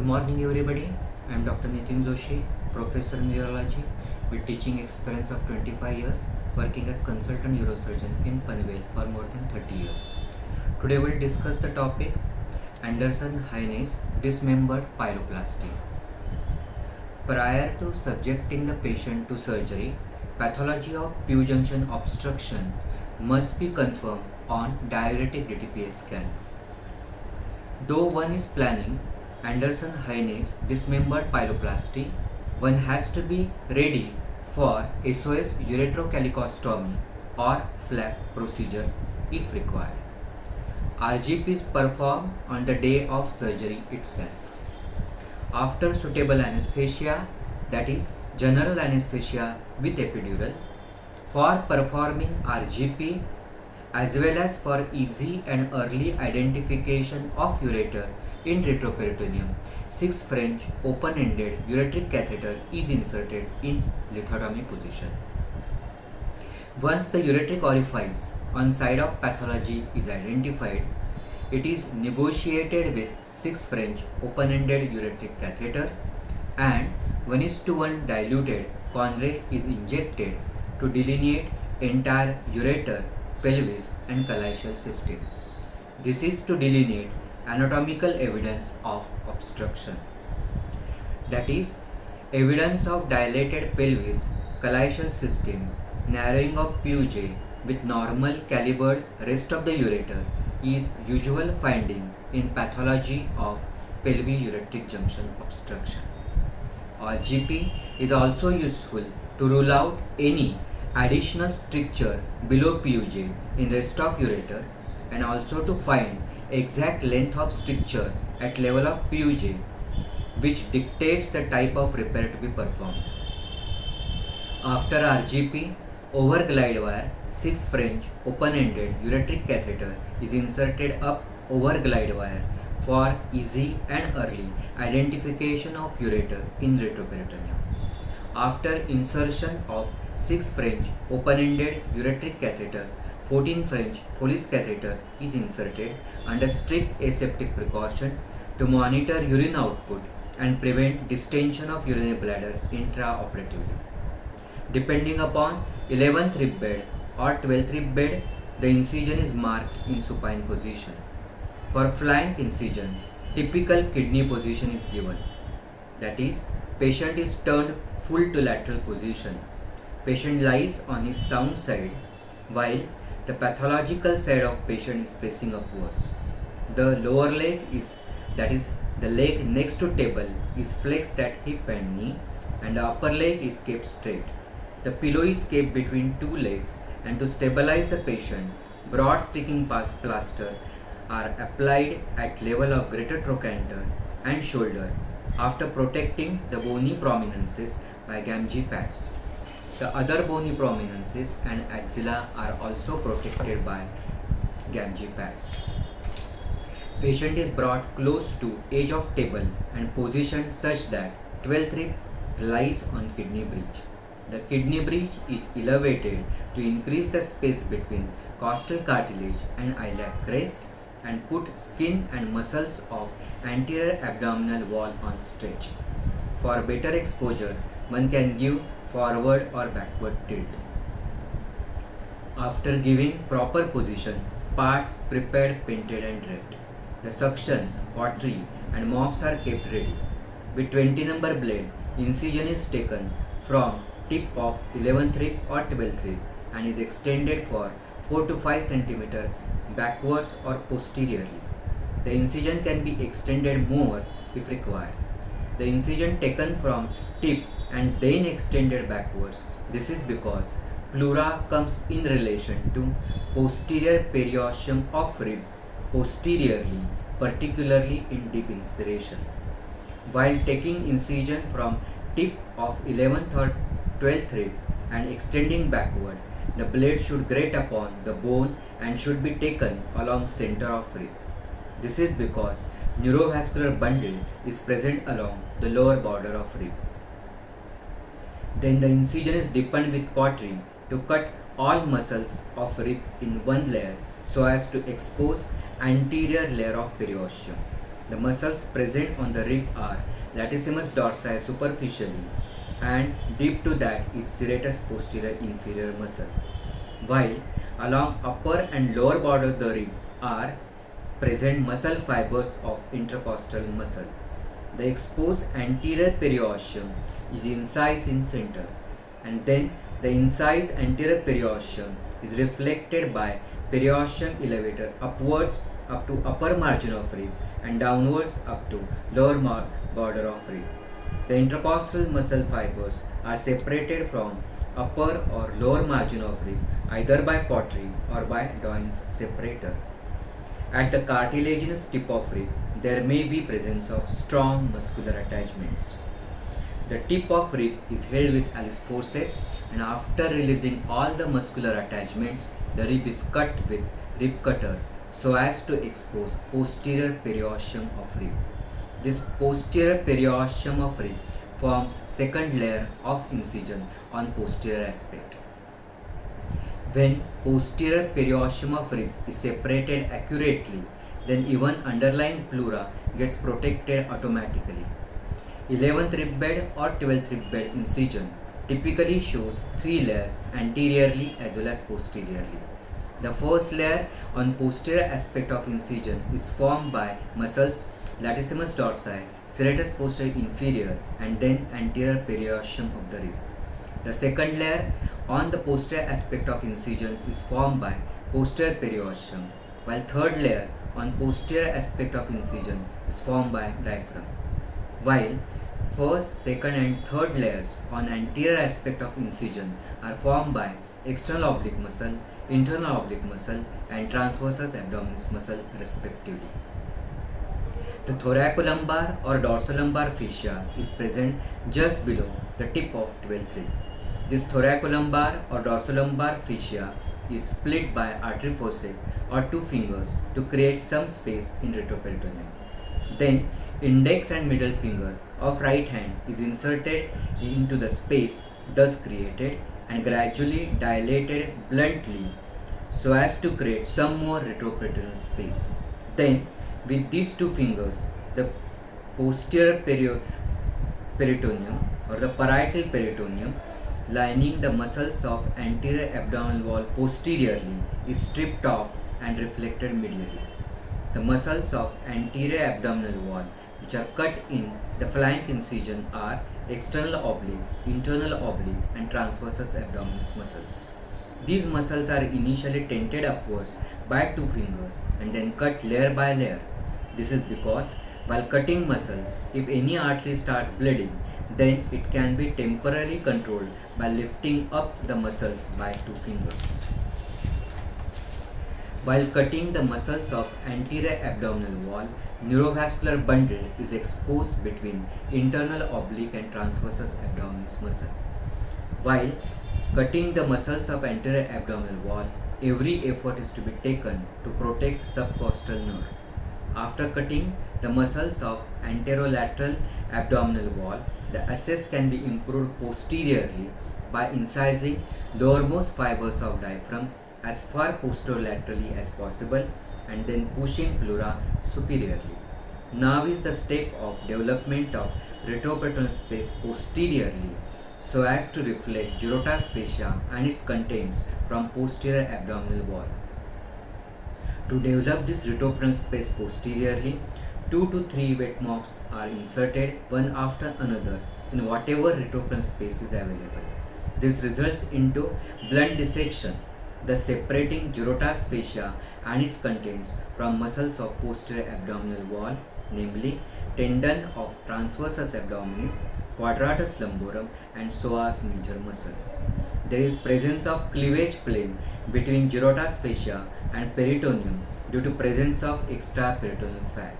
Good morning everybody. I am Dr. Nitin Joshi, Professor in Neurology with teaching experience of 25 years, working as consultant neurosurgeon in Panvel for more than 30 years. Today we will discuss the topic Anderson-Haines dismembered pyroplasty. Prior to subjecting the patient to surgery, pathology of Pew junction obstruction must be confirmed on diuretic DTPS scan. Though one is planning Anderson-Haines dismembered pyroplasty, one has to be ready for SOS ureterocalicostomy or flap procedure if required. RGP is performed on the day of surgery itself. After suitable anesthesia, that is general anesthesia with epidural, for performing RGP as well as for easy and early identification of ureter in retroperitoneum, 6 French open-ended ureteric catheter is inserted in lithotomy position. Once the ureteric orifice on side of pathology is identified, it is negotiated with 6 French open-ended ureteric catheter and 1:1 diluted Conray is injected to delineate entire ureter, pelvis and calyceal system. This is to delineate anatomical evidence of obstruction. That is, evidence of dilated pelvis, calyceal system, narrowing of Puget with normal calibered rest of the ureter is usual finding in pathology of pelvic-ureteric junction obstruction. RGP is also useful to rule out any additional stricture below Puget in rest of ureter and also to find exact length of stricture at level of Puget, which dictates the type of repair to be performed. After RGP, over glide wire 6 French open-ended ureteric catheter is inserted up over glide wire for easy and early identification of ureter in retroperitoneum. After insertion of 6 French open-ended ureteric catheter, 14 French Foley's catheter is inserted under strict aseptic precaution to monitor urine output and prevent distension of urinary bladder intraoperatively. Depending upon 11th rib bed or 12th rib bed, the incision is marked in supine position. For flank incision, typical kidney position is given. That is, patient is turned full to lateral position. Patient lies on his sound side while the pathological side of patient is facing upwards. The lower leg is, that is the leg next to table, is flexed at hip and knee and the upper leg is kept straight. The pillow is kept between two legs and to stabilize the patient, broad sticking plaster are applied at level of greater trochanter and shoulder after protecting the bony prominences by Gamgee pads. The other bony prominences and axilla are also protected by Gamgee pads. Patient is brought close to edge of table and positioned such that 12th rib lies on kidney bridge. The kidney bridge is elevated to increase the space between costal cartilage and iliac crest and put skin and muscles of anterior abdominal wall on stretch. For better exposure, one can give forward or backward tilt. After giving proper position, parts prepared, painted and draped. The suction, cautery and mops are kept ready. With 20 number blade, incision is taken from tip of 11th rib or 12th rib and is extended for 4 to 5 cm backwards or posteriorly. The incision can be extended more if required. The incision taken from tip and then extended backwards. This is because pleura comes in relation to posterior periosteum of rib posteriorly, particularly in deep inspiration. While taking incision from tip of 11th or 12th rib and extending backward, the blade should grate upon the bone and should be taken along center of rib. This is because neurovascular bundle is present along the lower border of rib. Then the incision is deepened with cautery to cut all muscles of rib in one layer so as to expose anterior layer of periosteum. The muscles present on the rib are latissimus dorsi superficially, and deep to that is serratus posterior inferior muscle, while along upper and lower border of the rib are present muscle fibers of intercostal muscle. The exposed anterior periosteum is incised in center, and then the incised anterior periosteum is reflected by periosteum elevator upwards up to upper margin of rib and downwards up to lower border of rib. The intercostal muscle fibers are separated from upper or lower margin of rib either by cautery or by Doyne's separator. At the cartilaginous tip of rib, there may be presence of strong muscular attachments. The tip of rib is held with Alice forceps, and after releasing all the muscular attachments, the rib is cut with rib cutter so as to expose posterior periosteum of rib. This posterior periosteum of rib forms second layer of incision on posterior aspect. When posterior periosteum of rib is separated accurately, then even underlying pleura gets protected automatically. 11th rib bed or 12th rib bed incision typically shows 3 layers anteriorly as well as posteriorly. The first layer on posterior aspect of incision is formed by muscles latissimus dorsi, serratus posterior inferior, and then anterior periosteum of the rib. The second layer on the posterior aspect of incision is formed by posterior periosteum, while third layer on posterior aspect of incision is formed by diaphragm. While first, second and third layers on anterior aspect of incision are formed by external oblique muscle, internal oblique muscle, and transversus abdominis muscle respectively. The thoracolumbar or dorsolumbar fascia is present just below the tip of 12th rib. This thoracolumbar or dorsolumbar fascia is split by artery forceps or 2 fingers to create some space in retroperitoneum. Then index and middle finger of right hand is inserted into the space thus created and gradually dilated bluntly so as to create some more retroperitoneal space. Then with these 2 fingers, the posterior peritoneum or the parietal peritoneum lining the muscles of anterior abdominal wall posteriorly is stripped off and reflected medially. The muscles of anterior abdominal wall which are cut in the flank incision are external oblique, internal oblique, and transversus abdominis muscles. These muscles are initially tented upwards by 2 fingers and then cut layer by layer. This is because while cutting muscles, if any artery starts bleeding, then it can be temporarily controlled by lifting up the muscles by 2 fingers. While cutting the muscles of anterior abdominal wall, neurovascular bundle is exposed between internal oblique and transversus abdominis muscle. While cutting the muscles of anterior abdominal wall, every effort is to be taken to protect subcostal nerve. After cutting the muscles of anterolateral abdominal wall, the access can be improved posteriorly by incising lowermost fibers of diaphragm as far posterolaterally as possible and then pushing pleura superiorly. Now is the step of development of retroperitoneal space posteriorly so as to reflect Girota's fascia and its contents from posterior abdominal wall. To develop this retroperitoneal space posteriorly, 2 to 3 wet mops are inserted one after another in whatever retroperitoneal space is available. This results into blunt dissection, thus separating Girota's fascia and its contents from muscles of posterior abdominal wall, namely tendon of transversus abdominis, quadratus lumborum, and psoas major muscle. There is presence of cleavage plane between Girota's fascia and peritoneum due to presence of extraperitoneal fat.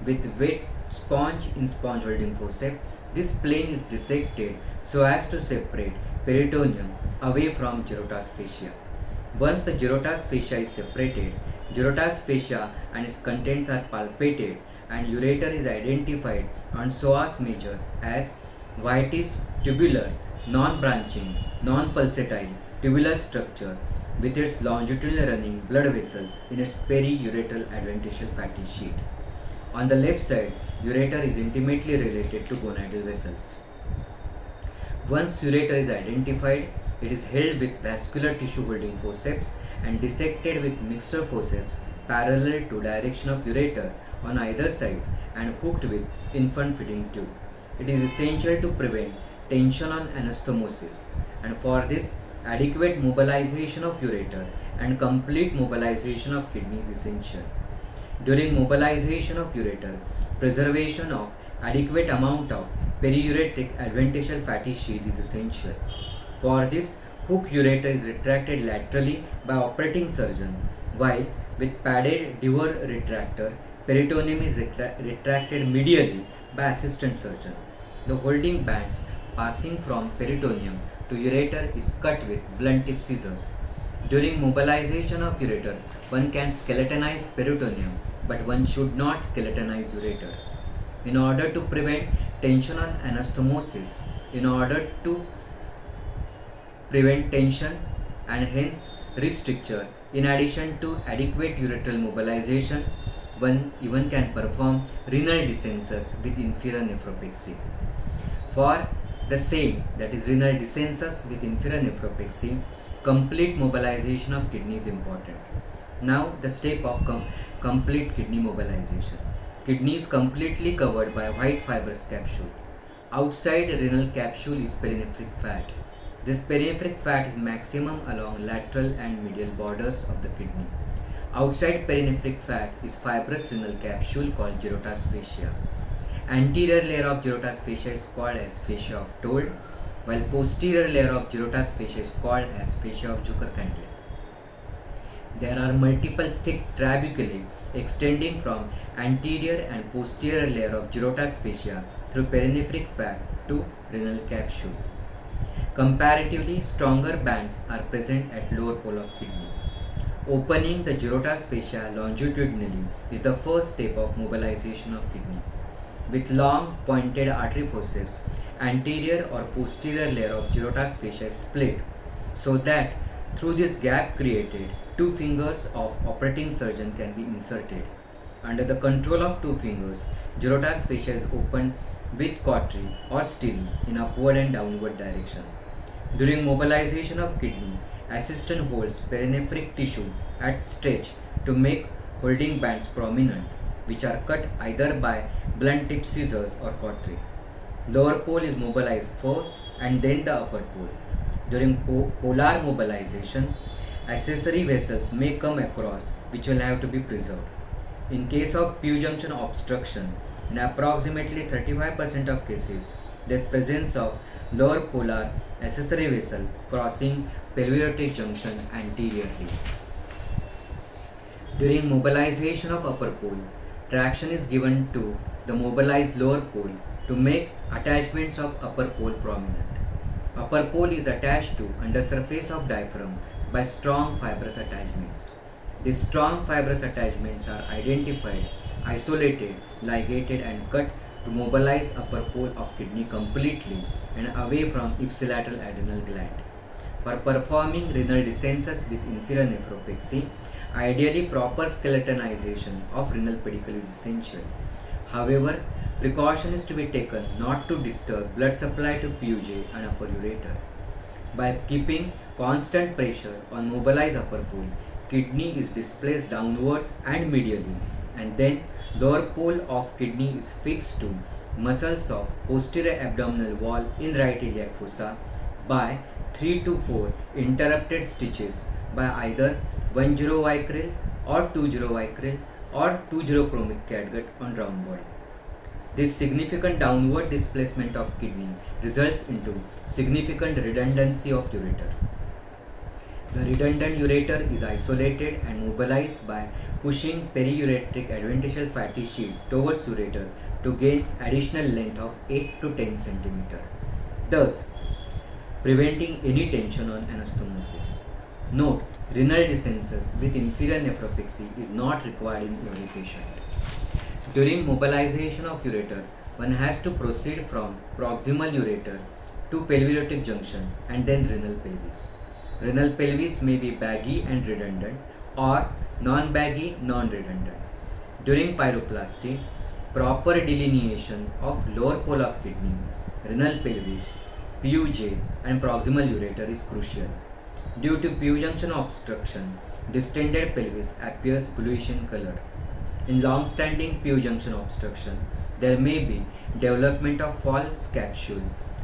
With wet sponge in sponge holding forceps, this plane is dissected so as to separate peritoneum away from Girota's fascia. Once the Girota's fascia is separated, Girota's fascia and its contents are palpated and ureter is identified on psoas major as whitish tubular, non-branching, non-pulsatile tubular structure with its longitudinal running blood vessels in its periureteral adventitial fatty sheet. On the left side, ureter is intimately related to gonadal vessels. Once ureter is identified, it is held with vascular tissue holding forceps and dissected with mixture forceps parallel to direction of ureter on either side and hooked with infant feeding tube. It is essential to prevent tension on anastomosis, and for this adequate mobilization of ureter and complete mobilization of kidney is essential. During mobilization of ureter, preservation of adequate amount of periuretic adventitial fatty sheath is essential. For this, hook ureter is retracted laterally by operating surgeon, while with padded Dewar retractor, peritoneum is retracted medially by assistant surgeon. The holding bands passing from peritoneum to ureter is cut with blunt tip scissors. During mobilization of ureter, one can skeletonize peritoneum, but one should not skeletonize ureter. In order to prevent tension on anastomosis, and hence wrist stricture, in addition to adequate ureteral mobilization, one even can perform renal descensus with inferior nephropexy. For the same, that is renal descensus with inferior nephropexy, complete mobilization of kidney is important. Now the step of complete kidney mobilization. Kidney is completely covered by white fibrous capsule. Outside renal capsule is perinephric fat. This perinephric fat is maximum along lateral and medial borders of the kidney. Outside perinephric fat is fibrous renal capsule called Girota's fascia. Anterior layer of Girota's fascia is called as fascia of Told, while posterior layer of Girota's fascia is called as fascia of Zucker-Cantlett. There are multiple thick trabeculae extending from anterior and posterior layer of Girota's fascia through perinephric fat to renal capsule. Comparatively, stronger bands are present at lower pole of kidney. Opening the Girota's fascia longitudinally is the first step of mobilization of kidney. With long pointed artery forceps, anterior or posterior layer of Girota's fascia is split so that through this gap created, two fingers of operating surgeon can be inserted. Under the control of two fingers, Girota's fascia is opened with cautery or steri in upward and downward direction. During mobilization of kidney, assistant holds perinephric tissue at stretch to make holding bands prominent, which are cut either by blunt tip scissors or cautery. Lower pole is mobilized first and then the upper pole. During polar mobilization, accessory vessels may come across which will have to be preserved. In case of Pew junction obstruction, in approximately 35% of cases, there is presence of lower polar accessory vessel crossing pelvic junction anteriorly. During mobilization of upper pole, traction is given to the mobilized lower pole to make attachments of upper pole prominent. Upper pole is attached to undersurface of diaphragm by strong fibrous attachments. These strong fibrous attachments are identified, isolated, ligated and cut to mobilize upper pole of kidney completely and away from ipsilateral adrenal gland. For performing renal descensus with inferior nephropexy, ideally proper skeletonization of renal pedicle is essential. However, precaution is to be taken not to disturb blood supply to PUJ and upper ureter. By keeping constant pressure on mobilized upper pole, kidney is displaced downwards and medially, and then lower pole of kidney is fixed to muscles of posterior abdominal wall in right iliac fossa by 3 to 4 interrupted stitches by either 10 Vicryl or 20 Vicryl or 20 chromic catgut on round body. This significant downward displacement of kidney results into significant redundancy of ureter. The redundant ureter is isolated and mobilized by pushing periureteric adventitial fatty sheet towards ureter to gain additional length of 8 to 10 cm, thus preventing any tension on anastomosis. Note, renal descensus with inferior nephropexy is not required in every patient. During mobilization of ureter, one has to proceed from proximal ureter to pelvic junction and then renal pelvis. Renal pelvis may be baggy and redundant or non-baggy, non-redundant. During pyroplasty, proper delineation of lower pole of kidney, renal pelvis, PUJ and proximal ureter is crucial. Due to PU junction obstruction, distended pelvis appears bluish in color. In long-standing PU junction obstruction, there may be development of false capsule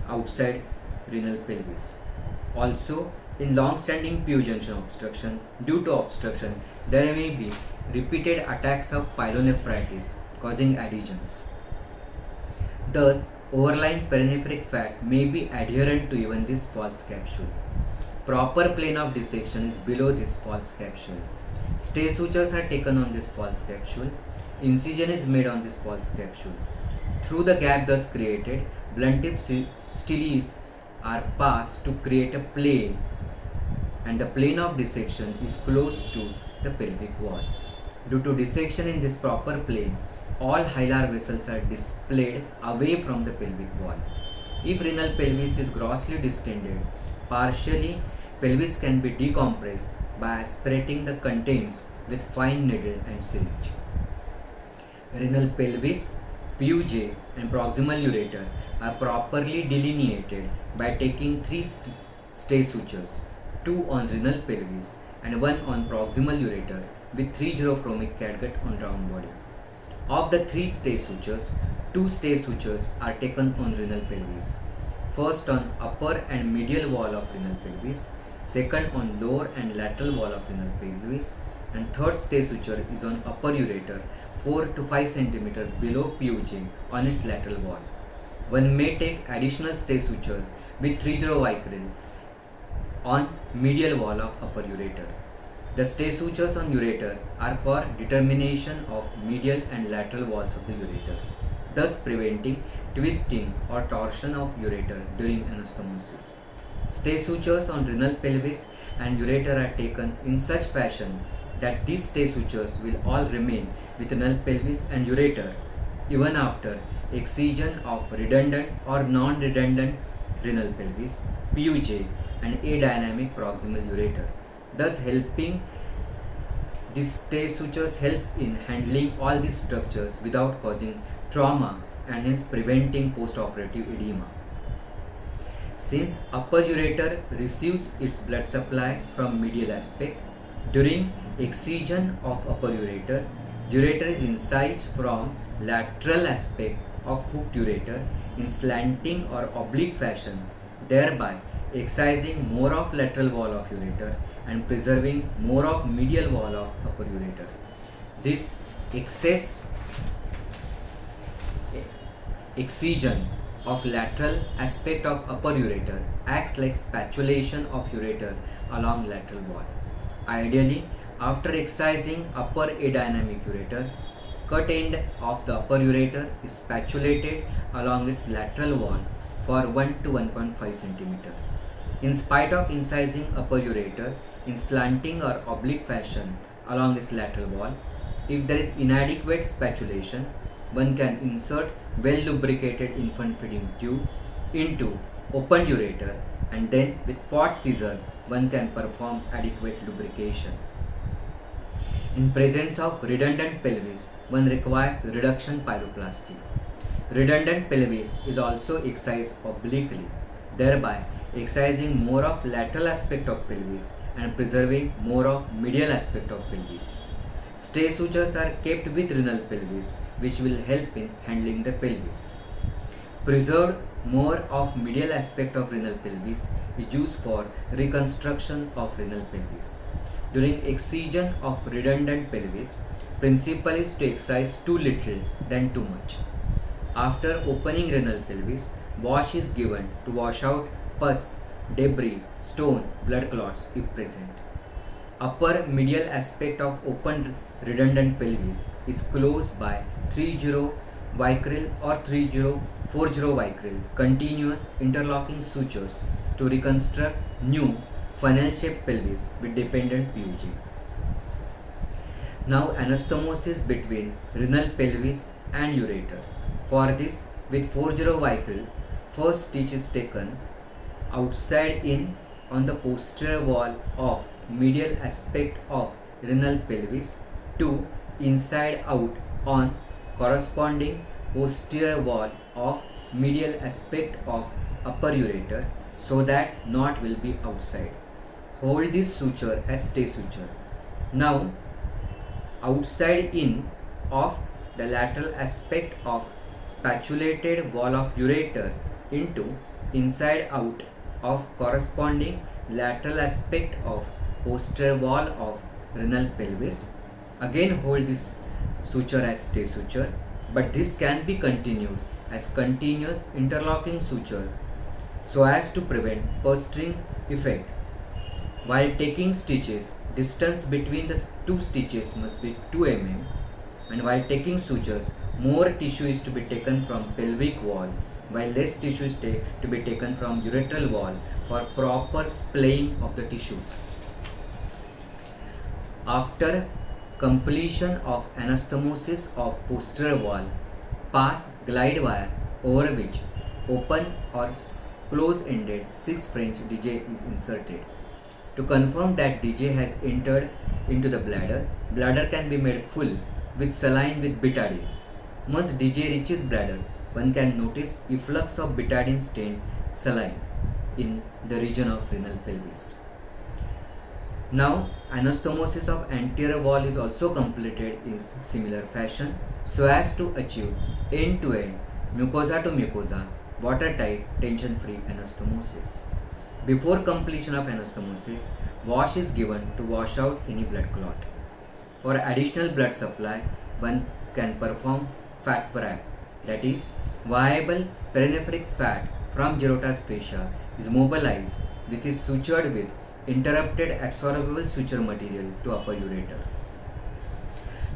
outside renal pelvis. Also, in long-standing PU junction obstruction, due to obstruction, there may be repeated attacks of pyelonephritis causing adhesions. Thus, overlying perinephric fat may be adherent to even this false capsule. Proper plane of dissection is below this false capsule. Stay sutures are taken on this false capsule. Incision is made on this false capsule. Through the gap thus created, blunt tip stiles are passed to create a plane, and the plane of dissection is close to the pelvic wall. Due to dissection in this proper plane, all hilar vessels are displayed away from the pelvic wall. If renal pelvis is grossly distended, partially pelvis can be decompressed by aspirating the contents with fine needle and syringe. Renal pelvis, PUJ and proximal ureter are properly delineated by taking 3 stay sutures, 2 on renal pelvis and 1 on proximal ureter with 30 chromic catgut on round body. Of the 3 stay sutures, 2 stay sutures are taken on renal pelvis. First on upper and medial wall of renal pelvis, second on lower and lateral wall of renal pelvis, and third stay suture is on upper ureter 4 to 5 cm below PUJ on its lateral wall. One may take additional stay suture with 30 vicryl on medial wall of upper ureter. The stay sutures on ureter are for determination of medial and lateral walls of the ureter, thus preventing twisting or torsion of ureter during anastomosis. Stay sutures on renal pelvis and ureter are taken in such fashion that these stay sutures will all remain with renal pelvis and ureter even after excision of redundant or non-redundant renal pelvis, PUJ and adynamic proximal ureter, thus helping these stay sutures help in handling all these structures without causing trauma and hence preventing post-operative edema. Since upper ureter receives its blood supply from medial aspect, during excision of upper ureter, ureter is incised from lateral aspect of hooked ureter in slanting or oblique fashion, thereby excising more of lateral wall of ureter and preserving more of medial wall of upper ureter. This excess excision of lateral aspect of upper ureter acts like spatulation of ureter along lateral wall. Ideally, after excising upper adynamic ureter, cut end of the upper ureter is spatulated along its lateral wall for 1 to 1.5 cm. In spite of incising upper ureter in slanting or oblique fashion along its lateral wall, if there is inadequate spatulation, one can insert well lubricated infant feeding tube into open ureter, and then with pot scissor one can perform adequate lubrication. In presence of redundant pelvis, one requires reduction pyroplasty. Redundant pelvis is also excised obliquely, thereby excising more of lateral aspect of pelvis and preserving more of medial aspect of pelvis. Stay sutures are kept with renal pelvis, which will help in handling the pelvis. Preserved more of medial aspect of renal pelvis is used for reconstruction of renal pelvis. During excision of redundant pelvis, principle is to excise too little than too much. After opening renal pelvis, wash is given to wash out pus, debris, stone, blood clots if present. Upper medial aspect of open redundant pelvis is closed by 30 vicryl or 3040 vicryl continuous interlocking sutures to reconstruct new funnel-shaped pelvis with dependent PUJ. Now anastomosis between renal pelvis and ureter. For this, with 40 vicryl, first stitch is taken outside in on the posterior wall of medial aspect of renal pelvis to inside out on corresponding posterior wall of medial aspect of upper ureter so that knot will be outside. Hold this suture as stay suture. Now outside in of the lateral aspect of spatulated wall of ureter into inside out of corresponding lateral aspect of posterior wall of renal pelvis. Again hold this suture as stay suture, but this can be continued as continuous interlocking suture so as to prevent pursing effect. While taking stitches, distance between the two stitches must be 2 mm, and while taking sutures, more tissue is to be taken from pelvic wall while less tissue is to be taken from ureteral wall for proper splaying of the tissues. After completion of anastomosis of posterior wall, pass glide wire over which open or close-ended 6 French DJ is inserted. To confirm that DJ has entered into the bladder can be made full with saline with betadine. Once DJ reaches bladder, one can notice efflux of betadine stained saline in the region of renal pelvis. Now, anastomosis of anterior wall is also completed in similar fashion so as to achieve end-to-end mucosa to mucosa watertight tension-free anastomosis. Before completion of anastomosis, wash is given to wash out any blood clot. For additional blood supply, one can perform fat wrap, that is, viable perinephric fat from Gerota's fascia is mobilized, which is sutured with interrupted absorbable suture material to upper ureter.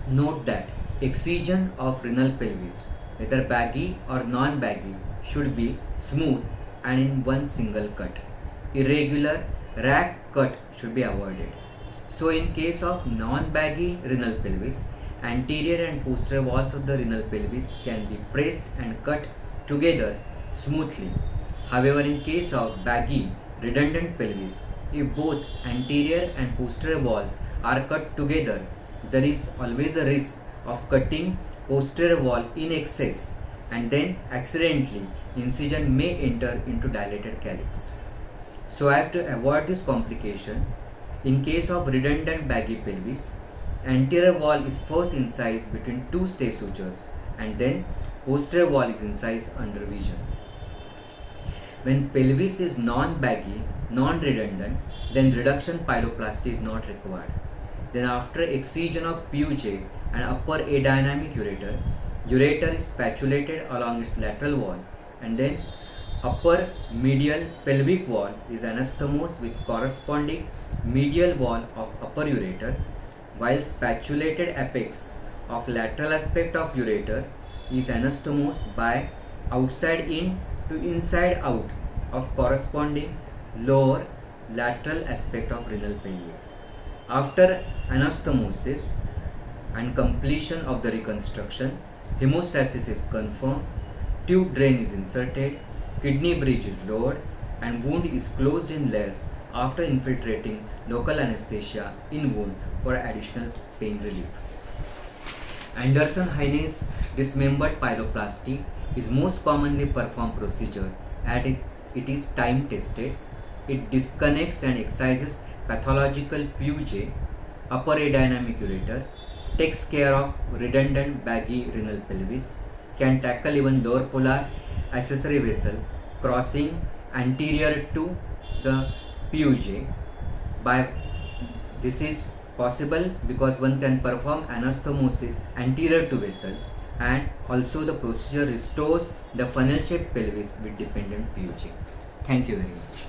Note that excision of renal pelvis, whether baggy or non-baggy, should be smooth and in one single cut. Irregular rack cut should be avoided. So in case of non-baggy renal pelvis, anterior and posterior walls of the renal pelvis can be pressed and cut together smoothly. However, in case of baggy redundant pelvis, if both anterior and posterior walls are cut together, there is always a risk of cutting posterior wall in excess, and then accidentally incision may enter into dilated calyx. So as to avoid this complication, in case of redundant baggy pelvis, anterior wall is first incised between two stay sutures and then posterior wall is incised under vision. When pelvis is non-baggy, non-redundant, then reduction pyeloplasty is not required. Then after excision of PUJ and upper adynamic ureter is spatulated along its lateral wall, and then upper medial pelvic wall is anastomosed with corresponding medial wall of upper ureter, while spatulated apex of lateral aspect of ureter is anastomosed by outside in to inside out of corresponding lower lateral aspect of renal pelvis. After anastomosis and completion of the reconstruction, hemostasis is confirmed, tube drain is inserted, kidney bridge is lowered, and wound is closed in layers after infiltrating local anesthesia in wound for additional pain relief. Anderson-Heinz dismembered pyeloplasty is most commonly performed procedure and it is time tested. It disconnects and excises pathological PUJ, upper adynamic ureter, takes care of redundant baggy renal pelvis, can tackle even lower polar accessory vessel crossing anterior to the PUJ. This is possible because one can perform anastomosis anterior to vessel, and also the procedure restores the funnel shaped pelvis with dependent PUJ. Thank you very much.